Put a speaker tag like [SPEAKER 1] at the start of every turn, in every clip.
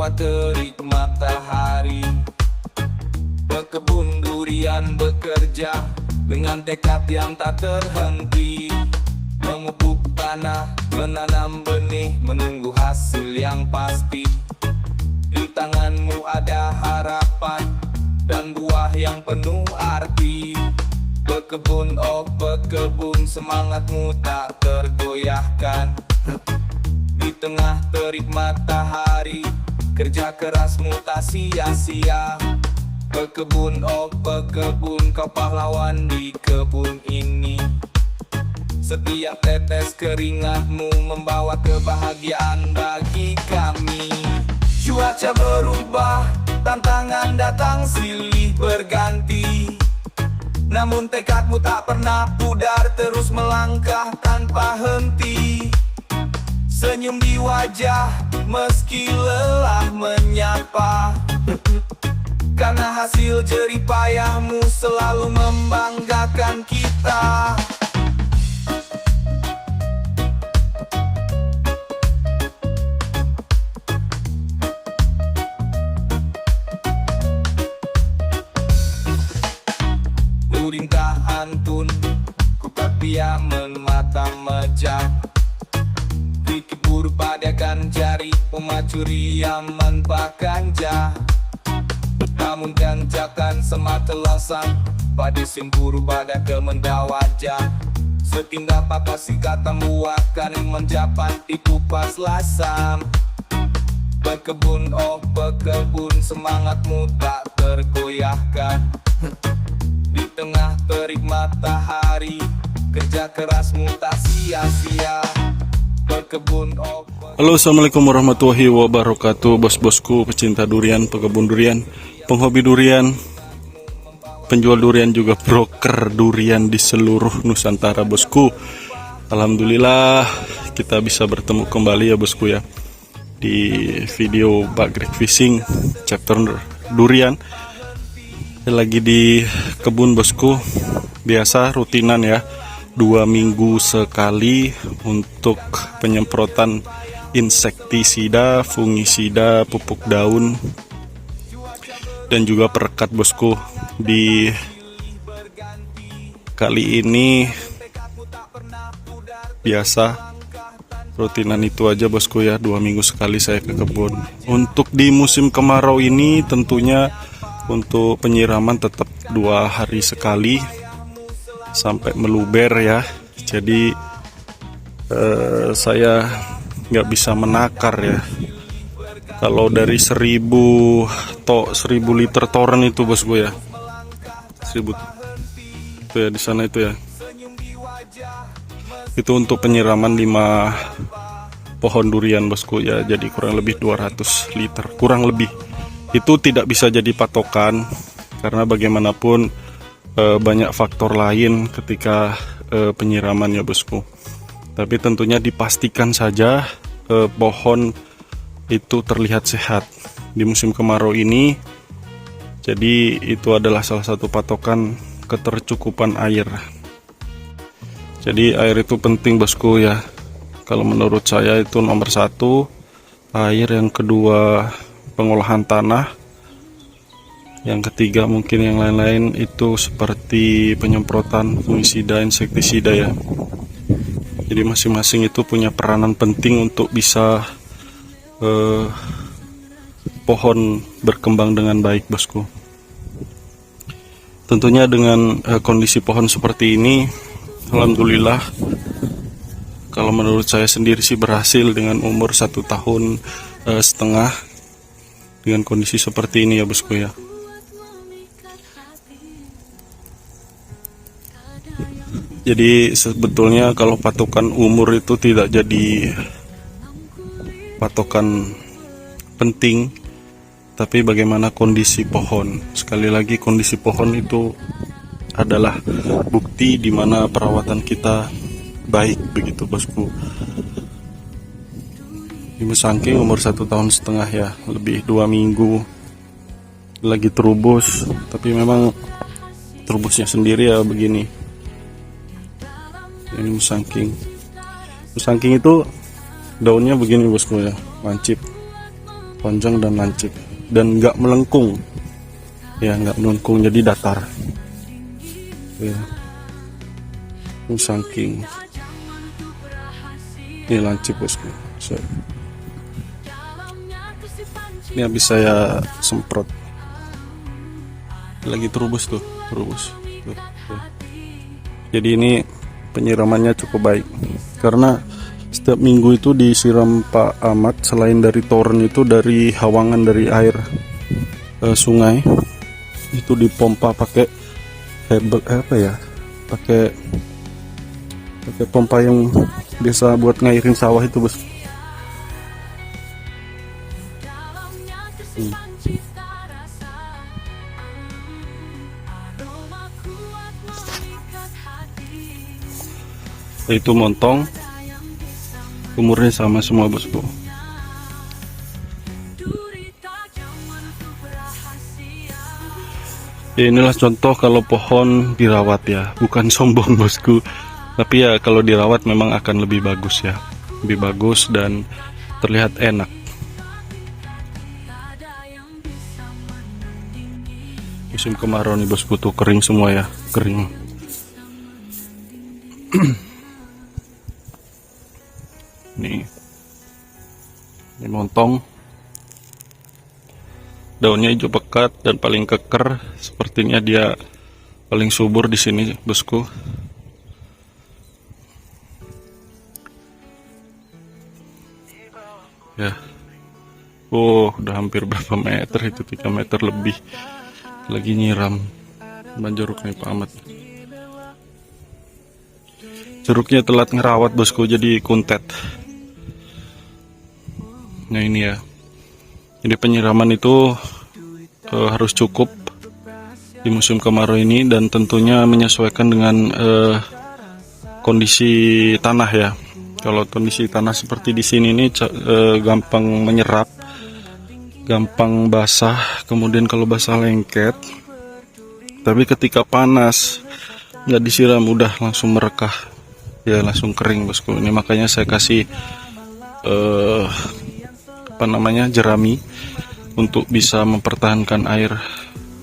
[SPEAKER 1] bawah terik matahari. Pekebun durian bekerja dengan tekad yang tak terhenti, memupuk tanah, menanam benih, menunggu hasil yang pasti. Di tanganmu ada harapan dan buah yang penuh arti. Pekebun, oh pekebun, semangatmu tak tergoyahkan. Di tengah terik matahari, kerja kerasmu tak sia-sia. Pekebun, oh pekebun, kau pahlawan di kebun ini. Setiap tetes keringatmu membawa kebahagiaan bagi kami. Cuaca berubah, tantangan datang silih berganti, namun tekadmu tak pernah pudar, terus melangkah tanpa henti. Senyum di wajah meski lelah menyapa, karena hasil jerih payahmu selalu membanggakan kita. Durian antun, ku diamen mata mejang. Dikibur padakan jari, pemacu riaman pakanja. Namun tanjakan semata lasang, pada simpuru pada kemendawajah. Setindak pakasi katamu akan menjapat ikupas lasam. Pekebun, oh pekebun, semangatmu tak tergoyahkan. Di tengah terik matahari, kerja kerasmu tak sia-sia. Pekebun, oh pekebun.
[SPEAKER 2] Halo, assalamualaikum warahmatullahi wabarakatuh. Bos-bosku pecinta durian, pekebun durian, penghobi durian, penjual durian, juga broker durian di seluruh Nusantara, bosku. Alhamdulillah kita bisa bertemu kembali ya bosku ya, di video Bagrik Fishing chapter durian. Lagi di kebun bosku, biasa rutinan ya, 2 minggu sekali untuk penyemprotan insektisida, fungisida, pupuk daun, dan juga perekat bosku. Di kali ini biasa rutinan itu aja bosku ya, 2 minggu sekali saya ke kebun. Untuk di musim kemarau ini tentunya untuk penyiraman tetap 2 hari sekali sampai meluber ya. Jadi saya nggak bisa menakar ya. Kalau dari 1000 liter toren itu bosku ya, 1000 itu ya, di sana itu ya, itu untuk penyiraman 5 pohon durian bosku ya. Jadi kurang lebih 200 liter, kurang lebih. Itu tidak bisa jadi patokan karena bagaimanapun banyak faktor lain ketika penyiraman ya bosku. Tapi tentunya dipastikan saja pohon itu terlihat sehat di musim kemarau ini. Jadi itu adalah salah satu patokan ketercukupan air. Jadi air itu penting bosku ya. Kalau menurut saya itu nomor 1 air, yang kedua pengolahan tanah, yang ketiga mungkin yang lain-lain itu seperti penyemprotan fungisida, insektisida ya. Jadi masing-masing itu punya peranan penting untuk bisa pohon berkembang dengan baik bosku. Tentunya dengan kondisi pohon seperti ini, alhamdulillah kalau menurut saya sendiri sih berhasil dengan umur 1,5 tahun dengan kondisi seperti ini ya bosku ya. Jadi sebetulnya kalau patokan umur itu tidak jadi patokan penting, tapi bagaimana kondisi pohon. Sekali lagi, kondisi pohon itu adalah bukti di mana perawatan kita baik begitu bosku. Ibu Sangking umur 1,5 tahun ya, lebih 2 minggu lagi terubus, tapi memang terubusnya sendiri ya begini. Ini Musangking. Musangking itu daunnya begini bosku ya, lancip. panjang dan lancip dan nggak melengkung ya, nggak melengkung jadi datar ya. Ini saking ini lancip bosku. Ini habis saya semprot lagi terubus tuh. Jadi ini penyiramannya cukup baik karena setiap minggu itu disiram Pak Ahmad. Selain dari toren itu dari hawangan dari air sungai itu dipompa pakai pakai pompa yang biasa buat ngairin sawah itu bos. Itu montong umurnya sama semua bosku. Ya, inilah contoh kalau pohon dirawat ya, bukan sombong bosku, tapi ya kalau dirawat memang akan lebih bagus ya, lebih bagus dan terlihat enak. Musim kemarau nih bosku tuh kering semua ya, kering. Ini montong, daunnya hijau pekat dan paling keker. Sepertinya dia paling subur di sini bosku. Ya, udah hampir berapa meter itu, 3 meter lebih. Lagi nyiram jeruk nih Pak Ahmad. Jeruknya telat ngerawat bosku, jadi kuntet. Nah ini ya, jadi penyiraman itu harus cukup di musim kemarau ini dan tentunya menyesuaikan dengan kondisi tanah ya. Kalau kondisi tanah seperti di sini ini gampang menyerap, gampang basah, kemudian kalau basah lengket. Tapi ketika panas nggak disiram udah langsung merekah ya, langsung kering bosku. Ini makanya saya kasih jerami untuk bisa mempertahankan air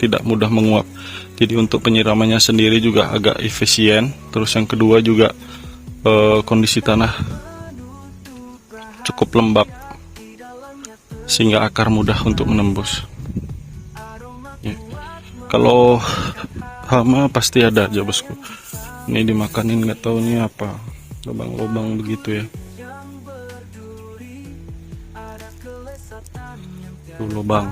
[SPEAKER 2] tidak mudah menguap. Jadi untuk penyiramannya sendiri juga agak efisien. Terus yang kedua juga kondisi tanah cukup lembab sehingga akar mudah untuk menembus ya. Kalau hama pasti ada aja bosku. Ini dimakanin nggak tahu ini apa, lubang-lubang begitu ya. Tuh lubang.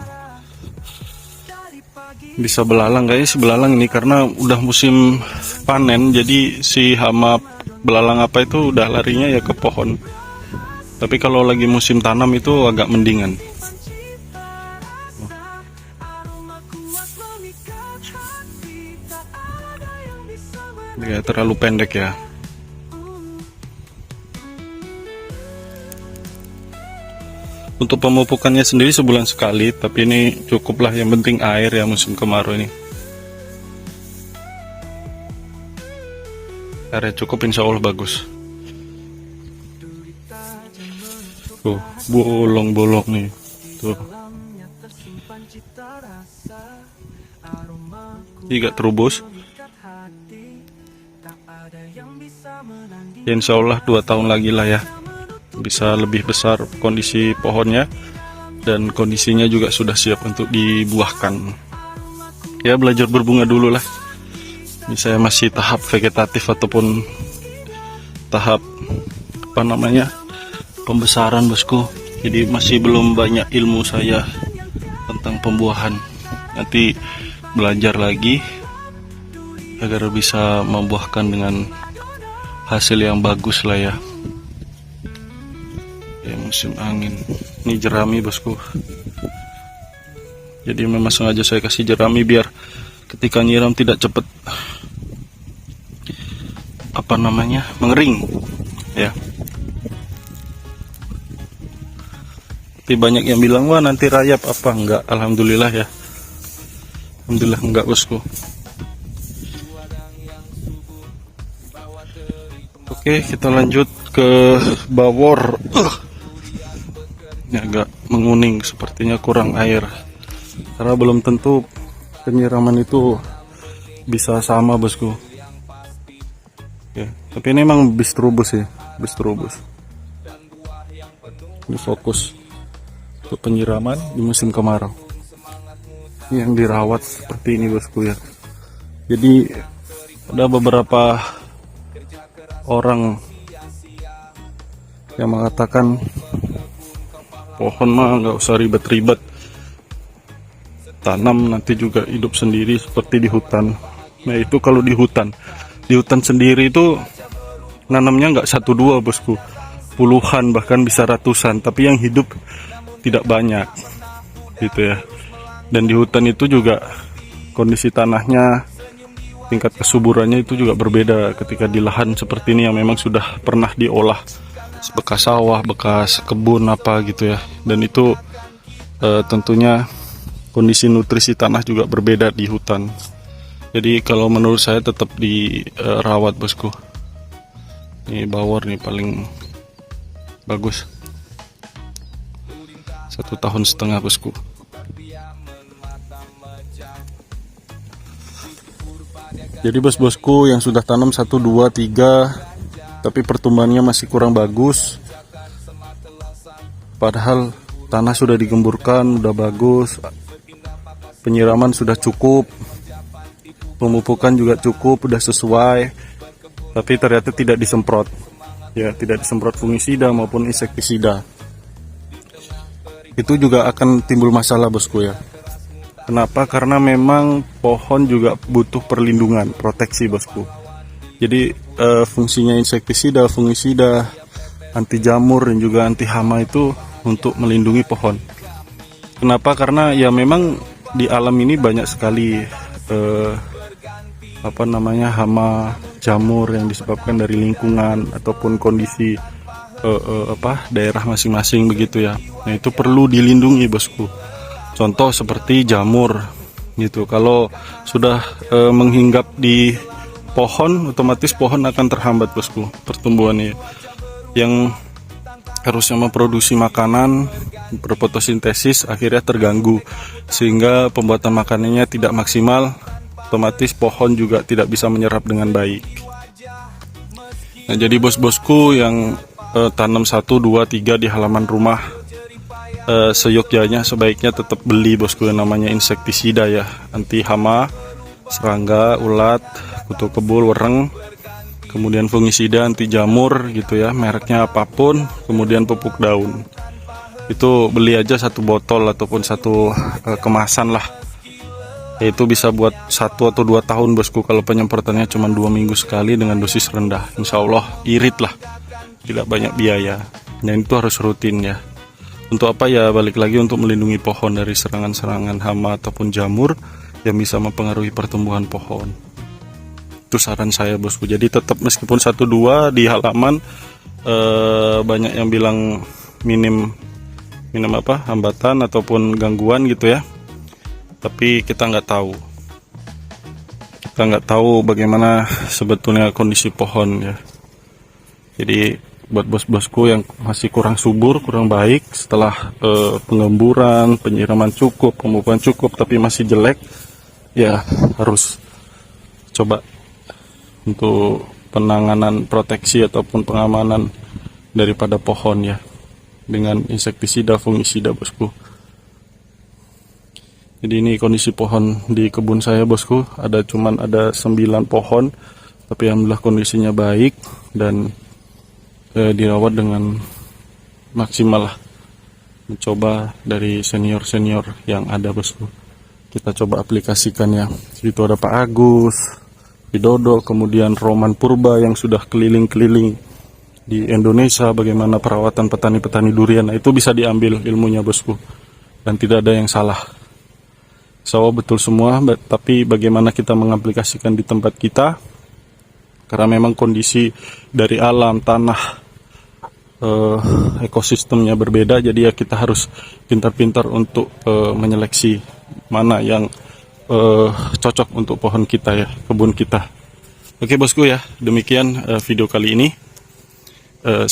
[SPEAKER 2] Bisa belalang kayaknya, si belalang ini karena udah musim panen, jadi si hama belalang apa itu udah larinya ya ke pohon. Tapi kalau lagi musim tanam itu agak mendingan. Ya terlalu pendek ya. Untuk pemupukannya sendiri sebulan sekali, tapi ini cukuplah, yang penting air ya musim kemarau ini. Airnya cukup insya Allah bagus. Tuh, bolong-bolong nih. Tuh. Tidak terubus. Ya, insya Allah 2 tahun lagi lah ya. Bisa lebih besar kondisi pohonnya dan kondisinya juga sudah siap untuk dibuahkan. Ya belajar berbunga dulu lah. Ini saya masih tahap vegetatif ataupun tahap pembesaran bosku. Jadi masih belum banyak ilmu saya tentang pembuahan. Nanti belajar lagi agar bisa membuahkan dengan hasil yang bagus lah ya. Ya musim angin. Ini jerami bosku. Jadi memang sengaja saya kasih jerami biar ketika nyiram tidak cepat mengering ya. Tapi banyak yang bilang wah nanti rayap apa, enggak, alhamdulillah ya. Alhamdulillah enggak bosku. Oke, kita lanjut ke bawor. Ini agak menguning, sepertinya kurang air. Karena belum tentu penyiraman itu bisa sama bosku. Ya, tapi ini memang bistrubus ya, bistrubus. Ini fokus untuk penyiraman di musim kemarau. Ini yang dirawat seperti ini bosku ya. Jadi ada beberapa orang yang mengatakan pohon mah nggak usah ribet-ribet, tanam nanti juga hidup sendiri seperti di hutan. Nah itu kalau di hutan sendiri itu nanamnya nggak 1-2 bosku, puluhan bahkan bisa ratusan, tapi yang hidup tidak banyak gitu ya. Dan di hutan itu juga kondisi tanahnya, tingkat kesuburannya itu juga berbeda ketika di lahan seperti ini yang memang sudah pernah diolah, bekas sawah, bekas kebun apa gitu ya. Dan itu tentunya kondisi nutrisi tanah juga berbeda di hutan. Jadi kalau menurut saya tetap dirawat bosku. Ini bawor nih paling bagus, 1,5 tahun bosku. Jadi bos-bosku yang sudah tanam 1, 2, 3 tapi pertumbuhannya masih kurang bagus, padahal tanah sudah digemburkan, udah bagus, penyiraman sudah cukup, pemupukan juga cukup, udah sesuai, tapi ternyata tidak disemprot ya, tidak disemprot fungisida maupun insektisida. Itu juga akan timbul masalah bosku ya. Kenapa? Karena memang pohon juga butuh perlindungan, proteksi bosku. Jadi fungsinya insektisida, fungisida, anti jamur dan juga anti hama itu untuk melindungi pohon. Kenapa? Karena ya memang di alam ini banyak sekali hama, jamur yang disebabkan dari lingkungan ataupun kondisi daerah masing-masing begitu ya. Nah itu perlu dilindungi bosku. Contoh seperti jamur gitu. Kalau sudah menghinggap di pohon, otomatis pohon akan terhambat bosku pertumbuhannya. Yang harusnya memproduksi makanan, berfotosintesis akhirnya terganggu sehingga pembuatan makanannya tidak maksimal. Otomatis pohon juga tidak bisa menyerap dengan baik. Nah, jadi bos-bosku yang tanam 1, 2, 3 di halaman rumah, seyogyanya sebaiknya tetap beli bosku yang namanya insektisida ya, anti hama, serangga, ulat, kutu kebul, wereng, kemudian fungisida, anti jamur gitu ya, mereknya apapun, kemudian pupuk daun. Itu beli aja 1 botol ataupun 1 kemasan lah. Itu bisa buat 1 atau 2 tahun bosku kalau penyemprotannya cuma 2 minggu sekali dengan dosis rendah. Insya Allah irit lah, tidak banyak biaya. Nah itu harus rutin ya. Untuk apa ya, balik lagi untuk melindungi pohon dari serangan-serangan hama ataupun jamur yang bisa mempengaruhi pertumbuhan pohon. Itu saran saya bosku. Jadi tetap meskipun 1-2 di halaman, banyak yang bilang minim hambatan ataupun gangguan gitu ya. Tapi kita nggak tahu bagaimana sebetulnya kondisi pohon ya. Jadi buat bos-bosku yang masih kurang subur, kurang baik setelah pengemburan, penyiraman cukup, pemupukan cukup tapi masih jelek, ya harus coba untuk penanganan proteksi ataupun pengamanan daripada pohon ya, dengan insektisida, fungisida bosku. Jadi ini kondisi pohon di kebun saya bosku, ada 9 pohon, tapi alhamdulillah kondisinya baik dan dirawat dengan maksimal lah. Mencoba dari senior-senior yang ada bosku, kita coba aplikasikan ya. Itu ada Pak Agus Widodo, kemudian Roman Purba yang sudah keliling-keliling di Indonesia bagaimana perawatan petani-petani durian. Nah, itu bisa diambil ilmunya bosku, dan tidak ada yang salah. So betul semua, tapi bagaimana kita mengaplikasikan di tempat kita, karena memang kondisi dari alam, tanah, ekosistemnya berbeda. Jadi ya kita harus pintar-pintar untuk menyeleksi mana yang cocok untuk pohon kita ya, kebun kita. Oke bosku ya, demikian video kali ini.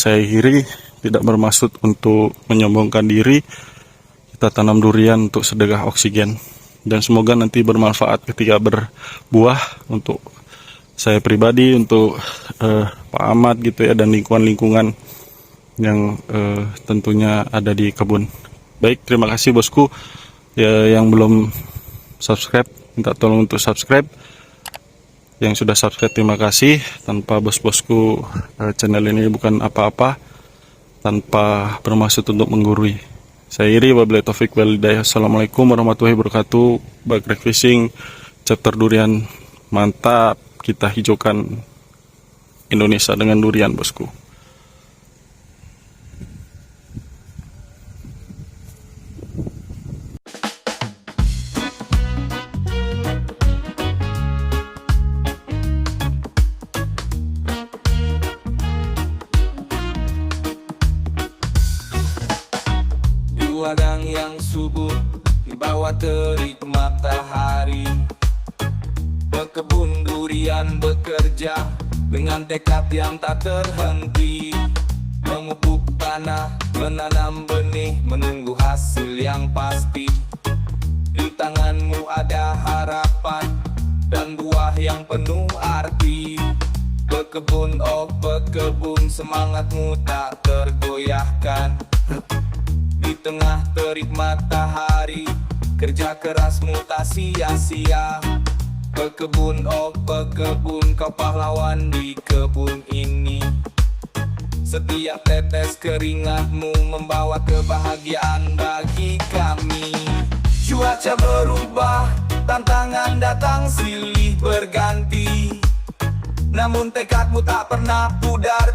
[SPEAKER 2] Saya akhiri. tidak bermaksud untuk menyombongkan diri. Kita tanam durian untuk sedekah oksigen, dan semoga nanti bermanfaat ketika berbuah untuk saya pribadi, untuk Pak Ahmad gitu ya, dan lingkungan-lingkungan yang tentunya ada di kebun. Baik, terima kasih bosku ya. Yang belum subscribe, minta tolong untuk subscribe. Yang sudah subscribe, terima kasih. Tanpa bos-bosku, channel ini bukan apa-apa, tanpa bermaksud untuk menggurui. Saya Iri, wabillahi taufik wal hidayah. Assalamualaikum warahmatullahi wabarakatuh. Bagrek Fishing, chapter durian mantap. Kita hijaukan Indonesia dengan durian bosku.
[SPEAKER 1] Di ladang yang subur, di bawah terik matahari, pekebun durian bekerja dengan tekad yang tak terhenti. Memupuk tanah, menanam benih, menunggu hasil yang pasti. Di tanganmu ada harapan dan buah yang penuh arti. Pekebun, oh pekebun, semangatmu tak tergoyahkan. Di tengah terik matahari, kerja kerasmu tak sia-sia. Pekebun, oh pekebun, kau pahlawan di kebun ini. Setiap tetes keringatmu membawa kebahagiaan bagi kami. Cuaca berubah, tantangan datang silih berganti, namun tekadmu tak pernah pudar.